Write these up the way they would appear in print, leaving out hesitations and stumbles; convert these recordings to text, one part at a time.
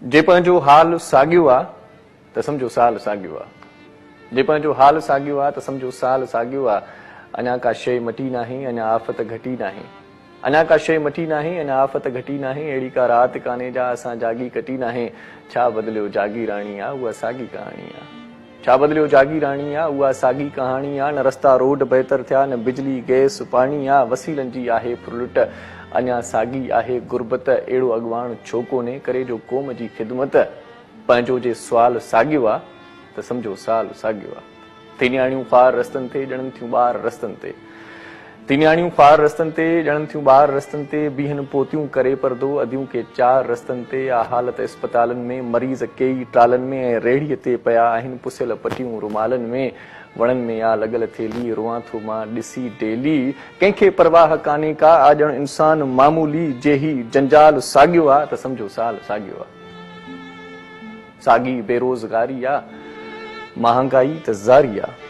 जे पंहिंजो हाल साॻियो आहे त सम्झो साल साॻियो आहे। जे पंहिंजो हाल साॻियो आहे त सम्झो साल साॻियो आहे। अञा का शइ मटी नाहे, अञा आफ़त घटी नाहे। अञा का शइ मटी नाहे, अञा आफ़त घटी नाहे। अहिड़ी का राति कान्हे जा असां जागी कटी नाहे। छा बदिलियो जागी राणी आहे, उहा साॻी कहाणी आहे। छा बदिलियो जागी राणी आहे, उहा साॻी कहाणी आहे। न रस्ता रोड बहितर थिया, न बिजली गैस पाणी आहे। वसीलनि जी आहे फुरलुट, अञा साॻी आहे गुरबत। अहिड़ो अॻवान छो कोन्हे करे जो क़ौम जी ख़िदमत। पंहिंजो जे सुवाल साॻियो आहे त सम्झो साल साॻियो आहे। तिनियाणियूं ख़्वार रस्तनि ते ॼणनि थियूं ॿार रस्तनि ते। तिनियाणियूं ख़्वार रस्तनि ते ॼणनि थियूं ॿार रस्तनि ते। बीहनि पोतियूं करे परदो अदियूं के चार रस्तनि ते। आ हालत अस्पतालनि में, मरीज़ कई ट्रालनि में ऐं रेड़ीअ ते पिया आहिनि पुसियल पटियूं रुमालनि में। वणनि में आ लॻल थेली, रोआं थो मां ॾिसी डेली। कंहिंखे परवाह कान्हे का, आ ॼण इंसान मामूली। जे ही जंजाल साॻियो आहे त सम्झो साल साॻियो आहे। साॻी बेरोज़गारी आहे, महांगाई त ज़ारी आहे।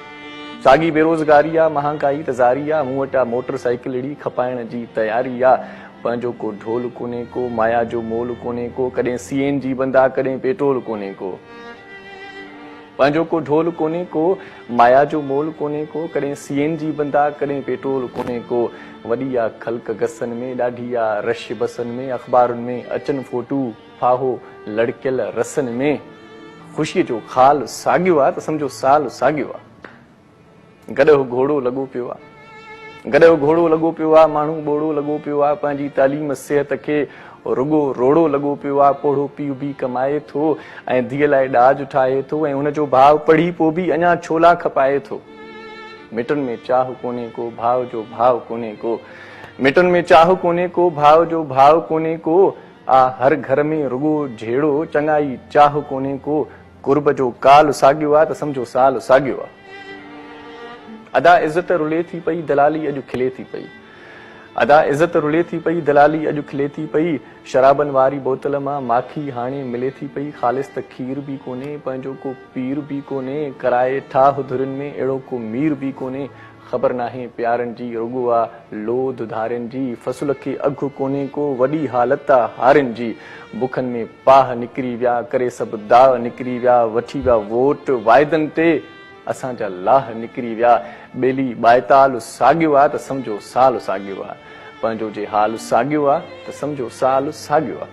साॻी बेरोज़गारी आहे, महांगाई त ज़ारी आहे। मूं वटि मोटर साइकिल अहिड़ी खपाइण जी तयारी आहे। पंहिंजो को ढोल कोन्हे को, माया जो मोल कोन्हे को। कॾहिं CNG बंदि आहे, कॾहिं पेट्रोल कोन्हे को। पंहिंजो को ढोल कोन्हे को, माया जो मोल कोन्हे को। कॾहिं CNG बंदि आहे, कॾहिं पेट्रोल कोन्हे को। वॾी आहे ख़ल्क गसनि में, ॾाढी आहे रश बसनि में। अख़बारुनि में अचनि फोटू फाहो लड़कियल रसनि में। ख़ुशीअ जो ख़ाल साॻियो आहे त सम्झो साल साॻियो आहे। गॾो घोड़ो लॻो पियो आहे, गॾो घोड़ो लॻो पियो आहे। माण्हू ॿोड़ो लॻो पियो आहे। पंहिंजी तालीम सिहत खे रुगो रोड़ो लॻो पियो आहे। पोढ़ो पीउ बि कमाए थो ऐं धीअ लाइ ॾाज ठाहे थो ऐं हुनजो भाउ पढ़ी पोइ बि अञा छोला खपाए थो। मिटनि में चाह कोन्हे को, भाव जो भाव कोन्हे को। मिटनि में चाह कोन्हे को, भाव जो भाव कोन्हे को। आ हर घर में रुगो झेड़ो, चङाई चाह कोन्हे को। कुर्ब जो काल साॻियो आहे त सम्झो साल साॻियो आहे। अदा इज़त रुले थी पई, दलाली अॼु खिले थी पई। अदा इज़त रुले थी पई, दलाली अॼु खिले थी पई। शराबनि वारी बोतल मां माखी हाणे मिले थी पई। ख़ालिस त खीर बि कोन्हे, पंहिंजो को पीर बि कोन्हे। कराए ठाह धुरिन में अहिड़ो को मीर बि कोन्हे। ख़बर नाहे प्यारनि जी, रुगो आहे लोध धारियुनि जी। फ़सुल खे अघु कोन्हे को, वॾी हालत आहे हारियुनि जी। बुखनि में पाह निकिरी विया, करे सभु दाह निकिरी विया। वठी विया वोट वाइदनि ते, असांजा लाह निकिरी विया। ॿेली ॿाएताल साॻियो आहे त सम्झो साल साॻियो आहे। पंहिंजो जे हाल साॻियो आहे त सम्झो साल साॻियो आहे।